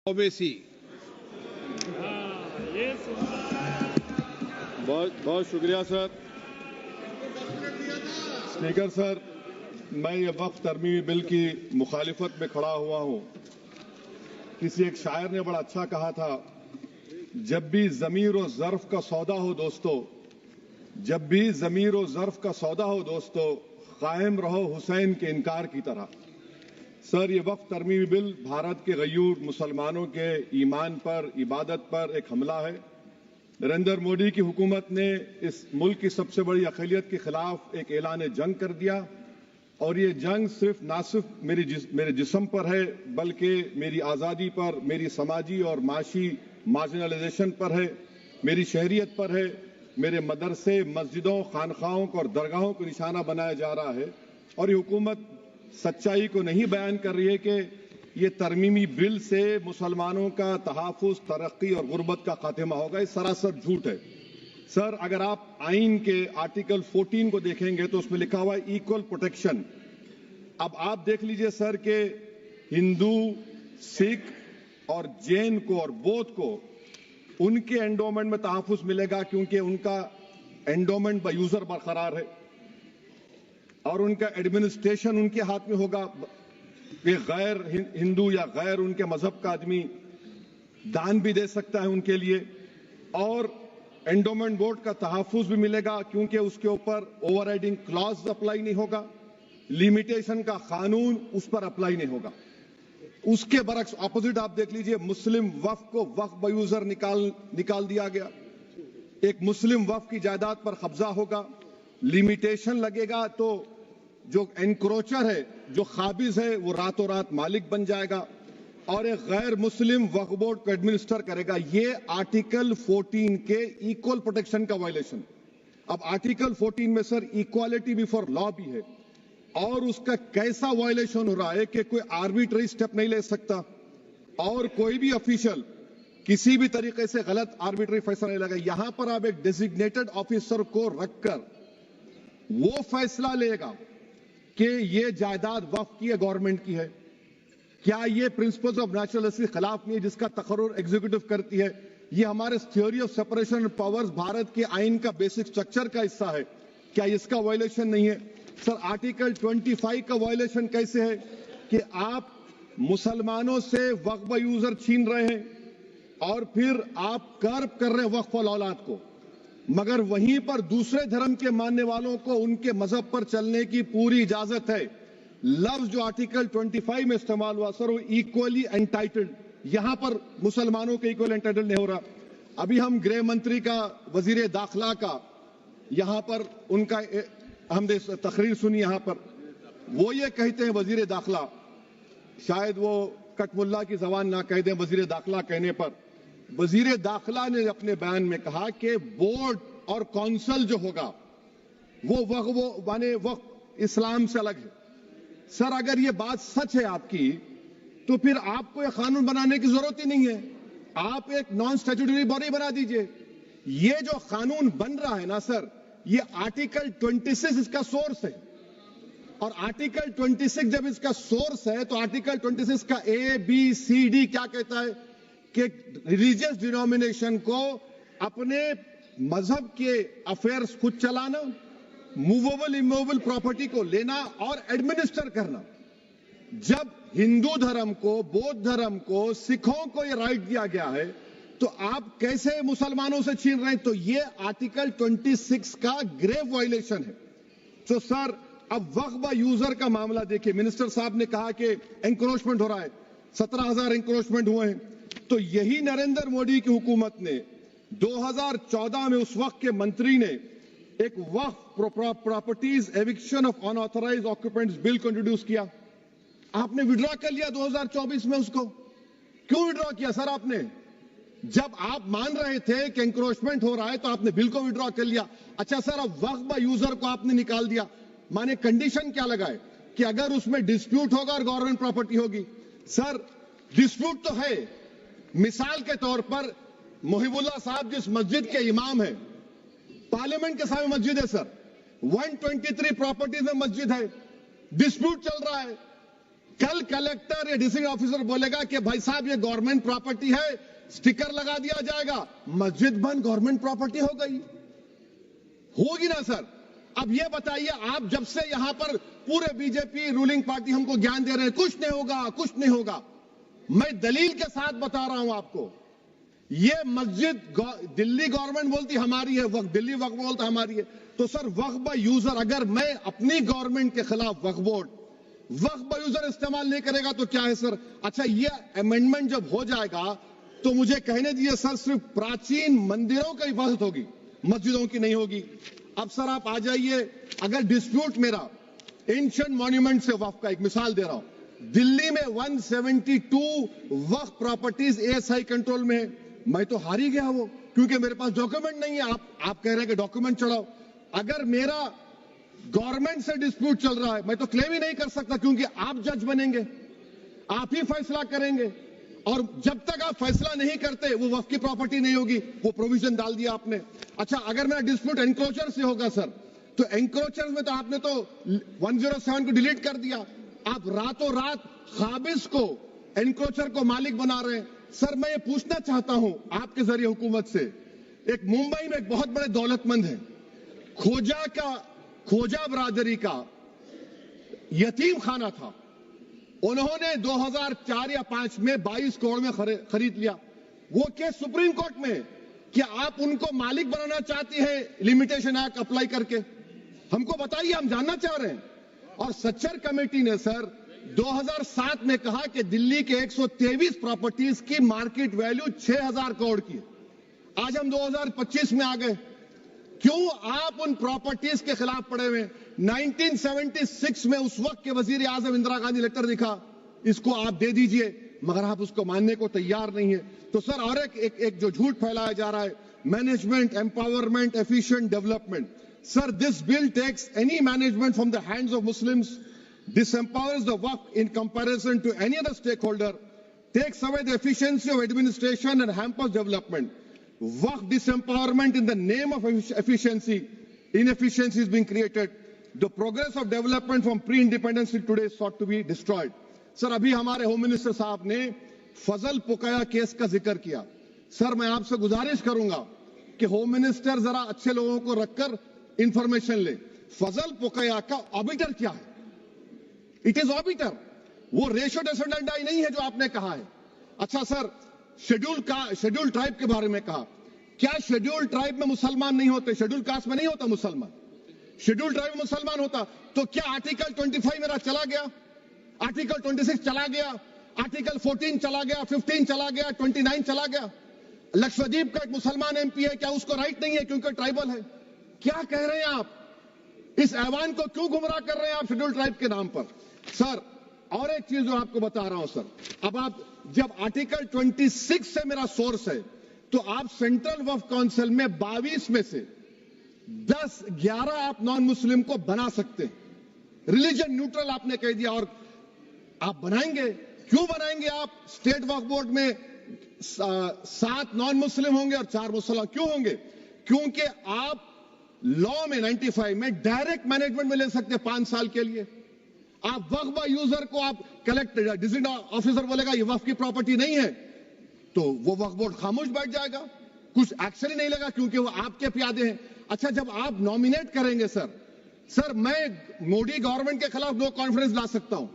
ओवैसी। बहुत बहुत शुक्रिया सर। स्पीकर सर, मैं ये वक्फ तरमीमी बिल की मुखालिफत में खड़ा हुआ हूं। किसी एक शायर ने बड़ा अच्छा कहा था, जब भी ज़मीर और ज़र्फ का सौदा हो दोस्तों, जब भी ज़मीर और ज़र्फ का सौदा हो दोस्तों, कायम रहो हुसैन के इनकार की तरह। सर, ये वक्फ तरमीमी बिल भारत के गयूर मुसलमानों के ईमान पर, इबादत पर एक हमला है। नरेंद्र मोदी की हुकूमत ने इस मुल्क की सबसे बड़ी अक़लियत के खिलाफ एक ऐलान जंग कर दिया, और ये जंग ना सिर्फ मेरे जिस्म पर है, बल्कि मेरी आज़ादी पर, मेरी समाजी और माशी मार्जिनलाइजेशन पर है, मेरी शहरियत पर है, मेरे मदरसे, मस्जिदों, खानखाहों को और दरगाहों को निशाना बनाया जा रहा है। और ये हुकूमत सच्चाई को नहीं बयान कर रही है कि ये तरमीमी बिल से मुसलमानों का तहफ़्फ़ुज़, तरक्की और गुर्बत का खात्मा होगा। ये सरासर झूठ है। सर, अगर आप आइन के आर्टिकल 14 को देखेंगे तो उसमें लिखा हुआ है इक्वल प्रोटेक्शन। अब आप देख लीजिए सर कि हिंदू, सिख और जैन को और बौद्ध को उनके एंडोमेंट में तहफ़्फ़ुज़ मिलेगा, क्योंकि उनका एंडोमेंट बाय यूजर बरकरार है और उनका एडमिनिस्ट्रेशन उनके हाथ में होगा कि गैर हिंदू या गैर उनके मजहब का आदमी दान भी दे सकता है उनके लिए, और एंडोमेंट बोर्ड का तहफ़्फ़ुज़ भी मिलेगा, क्योंकि उसके ऊपर ओवरराइडिंग क्लॉज अप्लाई नहीं होगा, लिमिटेशन का कानून उस पर अप्लाई नहीं होगा। उसके बरक्स ऑपोजिट आप देख लीजिए, मुस्लिम वक्फ को वक्फ बाय यूजर निकाल दिया गया। एक मुस्लिम वक्फ की जायदाद पर कब्जा होगा, लिमिटेशन लगेगा तो जो एनक्रोचर है, जो खाबिज है, वो रातों रात मालिक बन जाएगा और एक गैर मुस्लिम वक्फ बोर्ड को एडमिनिस्टर करेगा। ये आर्टिकल 14 के इक्वल प्रोटेक्शन का वायलेशन। अब आर्टिकल 14 में सर इक्वालिटी बिफोर लॉ भी है, और उसका कैसा वायलेशन हो रहा है कि कोई आर्बिट्ररी स्टेप नहीं ले सकता और कोई भी ऑफिशियल किसी भी तरीके से गलत आर्बिट्ररी फैसला नहीं लगा। यहां पर आप एक डेजिग्नेटेड ऑफिसर को रखकर वो फैसला लेगा कि ये जायदाद वक्फ की है, गवर्नमेंट की है। क्या ये प्रिंसिपल्स ऑफ नेचुरलिटी के खिलाफ नहीं है जिसका तकर्रुर एग्जीक्यूटिव करती है? ये हमारे theory of separation of powers, Bharat के आइन का बेसिक स्ट्रक्चर का हिस्सा है। क्या इसका वायलेशन नहीं है? सर, आर्टिकल 25 का वायलेशन कैसे है कि आप मुसलमानों से वक्फ बाय यूजर छीन रहे हैं और फिर आप कर्ब कर रहे हैं वक्फ वाल औलाद को, मगर वहीं पर दूसरे धर्म के मानने वालों को उनके मजहब पर चलने की पूरी इजाजत है। लफ्ज जो आर्टिकल 25 में इस्तेमाल हुआ सर, वो इक्वली एंटाइटल्ड, यहां पर मुसलमानों के इक्वल एंटाइटल्ड नहीं हो रहा। अभी हम गृह मंत्री का, वजीर दाखिला का यहां पर उनका हमने तकरीर सुनी, यहां पर वो ये कहते हैं, वजीर दाखिला, शायद वो कटमुल्ला की जबान ना कह दें, वजीर दाखिला कहने पर वजीर दाखिला ने अपने बयान में कहा कि बोर्ड और काउंसिल जो होगा वो माने वक्फ इस्लाम से अलग है। सर, अगर ये बात सच है आपकी, तो फिर आपको ये कानून बनाने की जरूरत ही नहीं है, आप एक नॉन स्टैट्यूटरी बॉडी बना दीजिए। ये जो कानून बन रहा है ना सर, ये आर्टिकल 26 इसका सोर्स है, और आर्टिकल 26 जब इसका सोर्स है तो आर्टिकल 26 का ABCD क्या कहता है कि रिलीजियस डिनोमिनेशन को अपने मजहब के अफेयर्स खुद चलाना, मूवेबल इमूवेबल प्रॉपर्टी को लेना और एडमिनिस्टर करना। जब हिंदू धर्म को, बौद्ध धर्म को, सिखों को यह राइट दिया गया है, तो आप कैसे मुसलमानों से छीन रहे हैं? तो ये आर्टिकल 26 का ग्रेव वायलेशन है। तो सर, अब वक्फ बाय यूजर का मामला देखिए, मिनिस्टर साहब ने कहा कि एंक्रोचमेंट हो रहा है, 17,000 एंक्रोचमेंट हुए हैं। तो यही नरेंद्र मोदी की हुकूमत ने 2014 में उस वक्त के मंत्री ने एक Waqf properties eviction of unauthorised occupants bill को इंट्रोड्यूस किया। आपने विड्रॉ कर लिया 2024 में उसको। क्यों विड्रॉ किया सर आपने? जब आप मान रहे थे कि एंक्रोचमेंट हो रहा है तो आपने बिल को विड्रॉ कर लिया। अच्छा सर, अब वक्फ बाय यूजर को आपने निकाल दिया, माने कंडीशन क्या लगाए कि अगर उसमें डिस्प्यूट होगा और गवर्नमेंट प्रॉपर्टी होगी। सर, डिस्प्यूट तो है। मिसाल के तौर पर मोहिबुल्लाह साहब जिस मस्जिद के इमाम है, पार्लियामेंट के सामने मस्जिद है सर, 123 प्रॉपर्टीज में मस्जिद है, डिस्प्यूट चल रहा है, कल कलेक्टर या डिस्ट्रिक्ट ऑफिसर बोलेगा कि भाई साहब ये गवर्नमेंट प्रॉपर्टी है, स्टिकर लगा दिया जाएगा, मस्जिद बंद गवर्नमेंट प्रॉपर्टी हो गई, होगी ना सर? अब ये बताइए, आप जब से यहां पर पूरे बीजेपी रूलिंग पार्टी हमको ज्ञान दे रहे हैं कुछ नहीं होगा, कुछ नहीं होगा, मैं दलील के साथ बता रहा हूं आपको। ये मस्जिद दिल्ली गवर्नमेंट बोलती हमारी है, वक्फ दिल्ली वक्फ बोलता हमारी है, तो सर वक्फ बाय यूजर, अगर मैं अपनी गवर्नमेंट के खिलाफ वक्फ बोर्ड वक्फ बाय यूजर इस्तेमाल नहीं करेगा तो क्या है सर? अच्छा, ये अमेंडमेंट जब हो जाएगा तो मुझे कहने दीजिए सर, सिर्फ प्राचीन मंदिरों की हिफाजत होगी, मस्जिदों की नहीं होगी। अब सर आप आ जाइए, अगर डिस्प्यूट मेरा एंशिएंट मॉन्यूमेंट से वक्फ का, एक मिसाल दे रहा हूं, दिल्ली में 172 वक्फ प्रॉपर्टीज एएसआई कंट्रोल में है, मैं तो हार ही गया वो, क्योंकि मेरे पास डॉक्यूमेंट नहीं है। आप कह रहे हैं कि डॉक्यूमेंट चढ़ाओ, अगर मेरा गवर्नमेंट से डिस्प्यूट चल रहा है मैं तो क्लेम ही नहीं कर सकता, क्योंकि आप जज बनेंगे, आप ही फैसला करेंगे, और जब तक आप फैसला नहीं करते वो वक्फ की प्रॉपर्टी नहीं होगी। वो प्रोविजन डाल दिया आपने। अच्छा, अगर मेरा डिस्प्यूट एंक्रोचर से होगा सर, तो एंक्रोचर में तो आपने तो 107 को डिलीट कर दिया, आप रातों रात खाबिज को, एंक्रोचर को मालिक बना रहे हैं। सर मैं ये पूछना चाहता हूं आपके जरिए हुकूमत से, एक मुंबई में एक बहुत बड़े दौलतमंद है, खोजा बरादरी का यतीम खाना था, उन्होंने 2004 या 5 में 22 करोड़ में खरीद लिया। वो केस सुप्रीम कोर्ट में कि आप उनको मालिक बनाना चाहती हैं लिमिटेशन एक्ट अप्लाई करके, हमको बताइए, हम जानना चाह रहे हैं। और सच्चर कमेटी ने सर 2007 में कहा कि दिल्ली के 123 प्रॉपर्टीज की मार्केट वैल्यू 6000 करोड़ की। आज हम 2025 में आ गए, क्यों आप उन प्रॉपर्टीज के खिलाफ पड़े हुए? 1976 में उस वक्त के वजीर आजम इंदिरा गांधी लेटर लिखा, इसको आप दे दीजिए, मगर आप उसको मानने को तैयार नहीं है। तो सर और एक जो झूठ फैलाया जा रहा है, management empowerment efficient development, sir this bill takes any management from the hands of Muslims, disempowers the waqf in comparison to any other stakeholder, takes away the efficiency of administration and hampers development. Waqf disempowerment in the name of efficiency, inefficiency is being created. The progress of development from pre-independence till today sought to be destroyed. Sir अभी हमारे home minister साहब ने फजल पुकाया case का जिक्र किया। Sir मैं आपसे गुजारिश करूंगा कि होम मिनिस्टर जरा अच्छे लोगों को रखकर इंफॉर्मेशन ले। फजल पुकाया का ऑबिटर क्या है? इट इज ऑबिटर, वो रेशियो डिसेंडेंटाई नहीं है जो आपने कहा है। अच्छा सर, शेड्यूल ट्राइब के बारे में कहा, क्या शेड्यूल ट्राइब में मुसलमान नहीं होते? शेड्यूल कास्ट में नहीं होता मुसलमान, शेड्यूल ट्राइब में मुसलमान होता। तो क्या आर्टिकल 25 मेरा चला गया, आर्टिकल 26 चला गया, आर्टिकल 14 चला गया, 15 चला गया, 29 चला गया? लक्षद्वीप का एक मुसलमान एमपी है, क्या उसको राइट नहीं है क्योंकि ट्राइबल है? क्या कह रहे हैं आप? इस ऐवान को क्यों गुमराह कर रहे हैं आप शेड्यूल ट्राइब के नाम पर? सर और एक चीज जो आपको बता रहा हूं सर, अब आप जब आर्टिकल 26 से मेरा सोर्स है, तो आप सेंट्रल वक्फ काउंसिल में 22 में से 11 आप नॉन मुस्लिम को बना सकते हैं। रिलीजन न्यूट्रल आपने कह दिया, और आप बनाएंगे, क्यों बनाएंगे आप? स्टेट वक्फ बोर्ड में 7 नॉन मुस्लिम होंगे और 4 मुसलमान क्यों होंगे? क्योंकि आप लॉ में 95 में डायरेक्ट मैनेजमेंट में ले सकते हैं 5 साल के लिए। आप वक्फ बाय यूजर को आप कलेक्टर डिस्ट्रिक्ट ऑफिसर बोलेगा ये वक्फ की प्रॉपर्टी नहीं है, तो वो वक्फ बोर्ड खामोश बैठ जाएगा, कुछ एक्शन ही नहीं लेगा, क्योंकि वो आपके प्यादे हैं। अच्छा, जब आप नॉमिनेट करेंगे सर मैं मोदी गवर्नमेंट के खिलाफ नो कॉन्फिडेंस ला सकता हूं,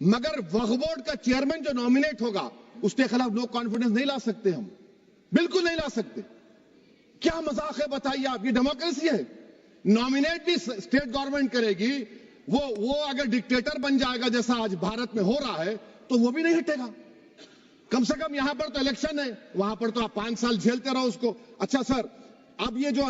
मगर वक्फ बोर्ड का चेयरमैन जो नॉमिनेट होगा उसके खिलाफ नो कॉन्फिडेंस नहीं ला सकते, हम बिल्कुल नहीं ला सकते। क्या मजाक है बताइए आप? ये डेमोक्रेसी है। नॉमिनेट भी स्टेट गवर्नमेंट करेगी, वो अगर डिक्टेटर बन जाएगा जैसा आज भारत में हो रहा है तो वो भी नहीं हटेगा। कम से कम यहां पर तो इलेक्शन है, वहां पर तो आप 5 साल झेलते रहो उसको। अच्छा सर, अब ये जो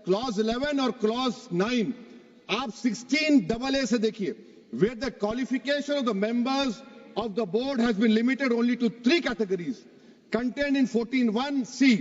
क्लॉज 11 और क्लॉज 9 आप 16AA से देखिए, where the qualification of the members of the board has been limited only to 3 categories contained in 14(1)(c).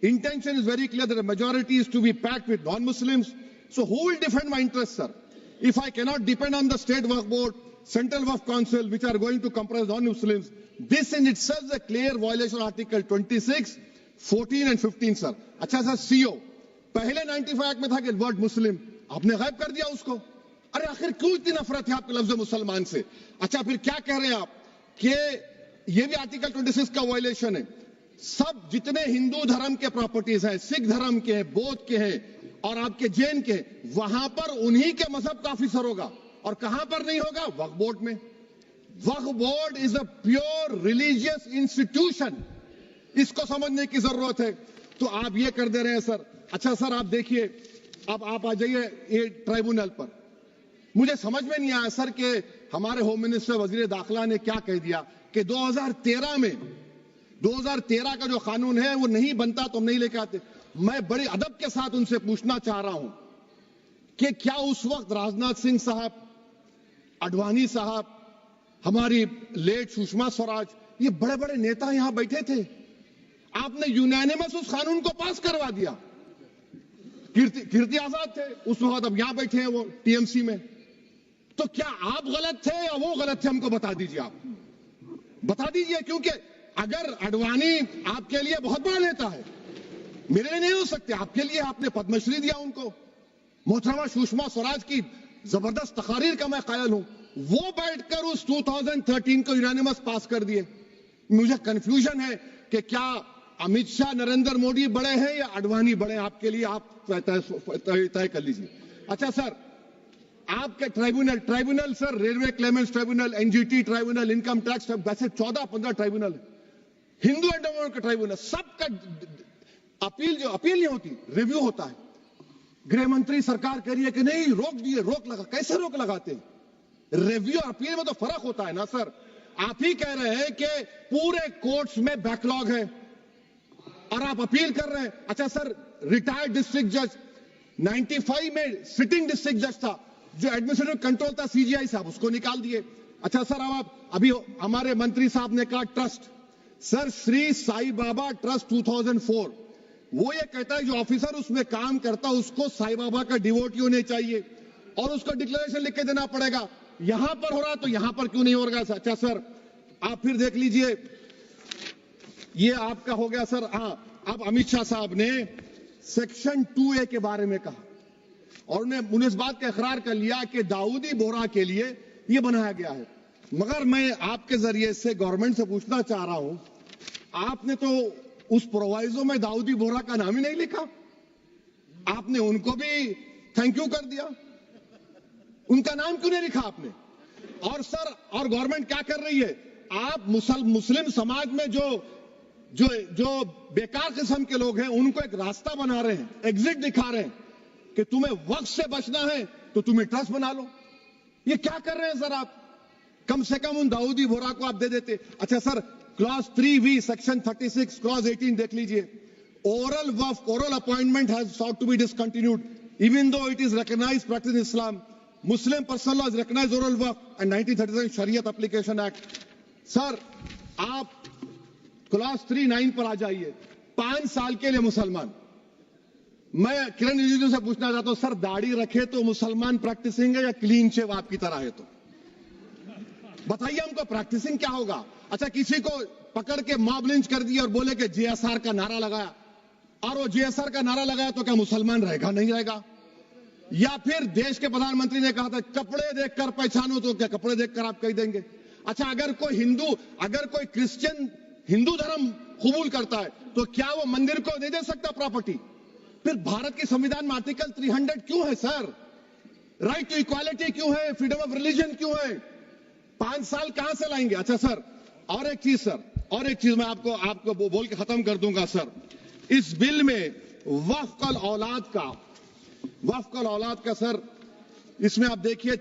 Intention is very clear that the majority is to be packed with non-Muslims. So who will defend my interests, sir? If I cannot depend on the state waqf board, central waqf council, which are going to comprise non-Muslims, this in itself is a clear violation of Article 26, 14 and 15, sir. अच्छा sir, CO पहले 95 act में था कि word मुस्लिम, आपने गायब कर दिया उसको। अरे आखिर क्यों इतनी नफरत है आपके लफ्ज मुसलमान से? अच्छा फिर क्या कह रहे हैं आप कि ये भी आर्टिकल 26 का वायलेशन है। सब जितने हिंदू धर्म के प्रॉपर्टीज हैं, सिख धर्म के हैं, बौद्ध के हैं और आपके जैन के, वहां पर उन्हीं के मजहब का ऑफिसर होगा। और कहां पर नहीं होगा? वक्फ बोर्ड में। Waqf board is a pure religious institution, इसको समझने की जरूरत है। तो आप ये कर दे रहे हैं सर। अच्छा सर आप देखिए, अब आप आ जाइए ये ट्राइब्यूनल पर। मुझे समझ में नहीं आया सर कि हमारे होम मिनिस्टर वजीर दाखिला ने क्या कह दिया कि 2013 का जो कानून है वो नहीं बनता तो हम नहीं लेके आते। मैं बड़े अदब के साथ उनसे पूछना चाह रहा हूं कि क्या उस वक्त राजनाथ सिंह साहब, अडवाणी साहब, हमारी लेट सुषमा स्वराज, ये बड़े बड़े नेता यहां बैठे थे? आपने यूनानिमस उस कानून को पास करवा दिया। कीर्ति आजाद थे उस वक्त, अब यहां बैठे हैं वो टीएमसी में। तो क्या आप गलत थे या वो गलत थे? हमको बता दीजिए, आप बता दीजिए। क्योंकि अगर अडवाणी आपके लिए बहुत बड़ा नेता है, मेरे लिए नहीं हो सकते, आपके लिए आपने पद्मश्री दिया उनको। मोहतरमा सुषमा स्वराज की जबरदस्त तकारीर का मैं कायल हूं। वो बैठकर उस 2013 को यूनानिमस पास कर दिए। मुझे कंफ्यूजन है कि क्या अमित शाह, नरेंद्र मोदी बड़े हैं या अडवाणी बड़े हैं? आपके लिए आप तय कर लीजिए। अच्छा सर, आपके tribunal sir, railway Clements tribunal, NGT tribunal, income tax, वैसे 14-15 ट्राइब्यूनल है। हिंदू एंडोमेंट का ट्राइब्यूनल, सबका अपील नहीं होती, रिव्यू होता है। गृह मंत्री सरकार कह रही है कि नहीं, रोक दिए, रोक लगा। कैसे रोक लगाते हैं? रिव्यू अपील में तो फर्क होता है ना सर। आप ही कह रहे हैं कि पूरे कोर्ट्स में बैकलॉग है और आप अपील कर रहे हैं। अच्छा सर, रिटायर्ड डिस्ट्रिक्ट जज 95 में सिटिंग डिस्ट्रिक्ट जज था, जो एडमिनिस्ट्रेटिव कंट्रोल था सीजीआई साहब, उसको निकाल दिए। अच्छा सर, अब आप अभी हमारे मंत्री साहब ने कहा trust, sir Shri Sai Baba trust 2004, वो ये कहता है जो ऑफिसर उसमें काम करता उसको साई बाबा का डिवोटी होने चाहिए और उसको डिक्लेरेशन लिख के देना पड़ेगा। यहां पर हो रहा तो यहां पर क्यों नहीं हो रहा? अच्छा सर, आप फिर देख लीजिए, ये आपका हो गया सर। हाँ, अब अमित शाह साहब ने सेक्शन 2A के बारे में कहा और उन्हें इस बात का इकरार कर लिया कि दाऊदी बोहरा के लिए यह बनाया गया है। मगर मैं आपके जरिए से गवर्नमेंट से पूछना चाह रहा हूं, आपने तो उस प्रोवाइजो में दाऊदी बोहरा का नाम ही नहीं लिखा। आपने उनको भी थैंक यू कर दिया, उनका नाम क्यों नहीं लिखा आपने? और सर, और गवर्नमेंट क्या कर रही है? आप मुस्लिम समाज में जो बेकार किस्म के लोग हैं उनको एक रास्ता बना रहे हैं, एग्जिट दिखा रहे हैं कि तुम्हें वक्त से बचना है तो तुम्हें ट्रस्ट बना लो। ये क्या कर रहे हैं सर आप? कम से कम उन दाऊदी बोहरा को आप दे देते। अच्छा sir, clause 3V section 36 clause 18 देख लीजिए। Oral appointment has sought to be discontinued even though it is recognized practice in Islam. Muslim personal law is recognized oral waqf and 1937 Shariat Application Act. Sir आप clause 39 पर आ जाइए। 5 साल के लिए मुसलमान। मैं किरण रिजिजू से पूछना चाहता हूं, सर दाढ़ी रखे तो मुसलमान प्रैक्टिसिंग है या क्लीन शेव आपकी तरह है? तो बताइए हमको, प्रैक्टिसिंग क्या होगा? अच्छा, किसी को पकड़ के मॉब लिंच कर दिया और बोले कि JSR का नारा लगाया, और वो JSR का नारा लगाया तो क्या मुसलमान रहेगा? नहीं रहेगा। या फिर देश के प्रधानमंत्री ने कहा था कपड़े देखकर पहचानो, तो क्या कपड़े देखकर आप कह देंगे? अच्छा, अगर कोई क्रिश्चियन हिंदू धर्म कबूल करता है तो क्या वो मंदिर को नहीं दे सकता प्रॉपर्टी? फिर भारत के संविधान में आर्टिकल 300 क्यों है सर? राइट टू इक्वालिटी क्यों है? फ्रीडम ऑफ रिलीजन क्यों है? 5 साल कहां से लाएंगे? अच्छा सर, और एक चीज सर, और एक चीज मैं आपको बोल के खत्म कर दूंगा सर। इस बिल में वक्फ औलाद का सर, इसमें आप देखिए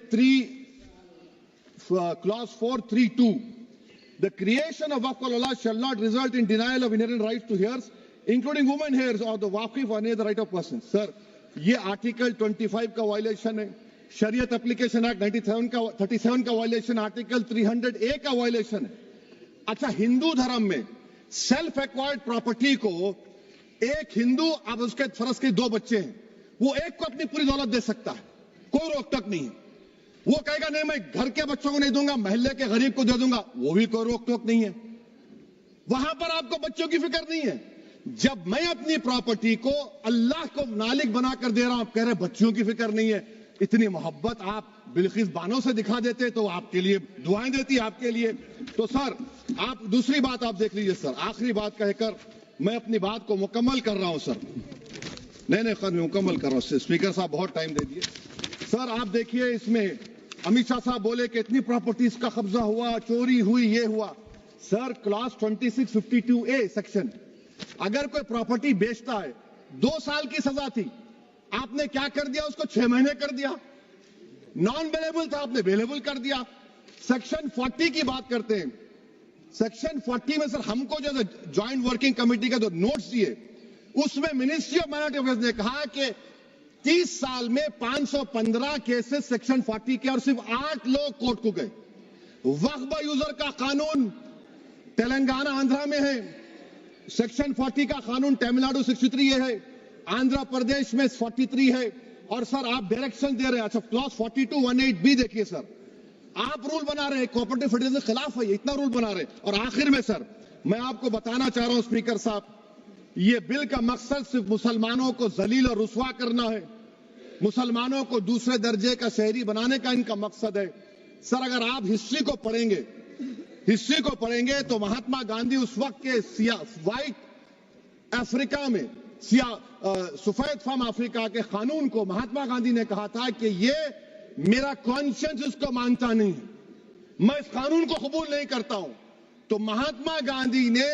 clause 432, the creation of waqf al-awlad shall not result in denial of inherent rights to heirs, including women heirs or the waqif or any other right of person. Sir, ये article 25 का violation है, शरीयत application act 37 का violation, article 300A का violation है। अच्छा, हिंदू धर्म में सेल्फ एक्वायर्ड प्रॉपर्टी को एक हिंदू, अब उसके फर्ज के 2 बच्चे हैं, वो एक को अपनी पूरी दौलत दे सकता है, कोई रोक टोक नहीं है। वो कहेगा नहीं मैं घर के बच्चों को नहीं दूंगा, मोहल्ले के गरीब को दे दूंगा, वो भी कोई रोक टोक नहीं है। वहां पर आपको बच्चों की फिक्र नहीं है। जब मैं अपनी प्रॉपर्टी को अल्लाह को मालिक बनाकर दे रहा हूं, आप कह रहे बच्चों की फिक्र नहीं है। इतनी मोहब्बत आप बिल्किस बानो से दिखा देते तो आपके लिए दुआएं देती आपके लिए। तो सर आप दूसरी बात आप देख लीजिए सर, आखिरी बात कहकर मैं अपनी बात को मुकम्मल कर रहा हूं सर। नहीं मुकम्मल कर रहा हूं। स्पीकर साहब बहुत टाइम दे दिए। सर आप देखिए, इसमें अमित शाह साहब बोले कि इतनी प्रॉपर्टीज का कब्जा हुआ, चोरी हुई, ये हुआ। सर क्लास 2652A सेक्शन, अगर कोई प्रॉपर्टी बेचता है 2 साल की सजा थी, आपने क्या कर दिया, उसको 6 महीने कर दिया। नॉन अवेलेबल था, आपने अवेलेबल कर दिया। सेक्शन 40 की बात करते हैं। सेक्शन 40 में सर हमको जो ज्वाइंट वर्किंग कमेटी का जो नोट्स दिए, उसमें मिनिस्ट्री ऑफ माइनॉरिटी अफेयर्स ने कहा कि 30 साल में 515 केसेस सेक्शन 40 के और सिर्फ 8 लोग कोर्ट को गए। वक्फ यूजर का कानून तेलंगाना आंध्रा में है, सेक्शन 40 का कानून तमिलनाडु 63 है, आंध्र प्रदेश में 43 है। और सर आप डायरेक्शन दे रहे हैं, अच्छा क्लॉज 4218B देखिए सर, आप रूल बना रहे हैं, कोऑपरेटिव फेडरलिज्म के खिलाफ है, इतना रूल बना रहे हैं। और आखिर में सर मैं आपको बताना चाह रहा हूं स्पीकर साहब, ये बिल का मकसद सिर्फ मुसलमानों को जलील और रुस्वा करना है, मुसलमानों को दूसरे दर्जे का शहरी बनाने का इनका मकसद है। सर अगर आप हिस्ट्री को पढ़ेंगे तो महात्मा गांधी उस वक्त के व्हाइट अफ्रीका में सफेद फार्म अफ्रीका के कानून को महात्मा गांधी ने कहा था कि ये मेरा कॉन्शियंस इसको मानता नहीं है, मैं इस कानून को कबूल नहीं करता हूं। तो महात्मा गांधी ने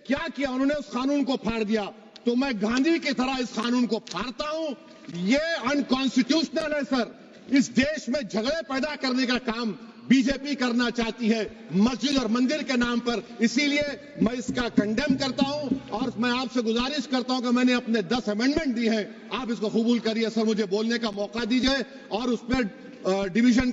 क्या किया, उन्होंने उस कानून को फाड़ दिया। तो मैं गांधी की तरह इस कानून को फाड़ता हूं। ये अनकॉन्स्टिट्यूशनल है सर। इस देश में झगड़े पैदा करने का काम बीजेपी करना चाहती है मस्जिद और मंदिर के नाम पर, इसीलिए मैं इसका कंडेम करता हूं। और मैं आपसे गुजारिश करता हूं कि मैंने अपने 10 अमेंडमेंट दी हैं, आप इसको कबूल करिए। सर मुझे बोलने का मौका दीजिए और उस पर डिवीजन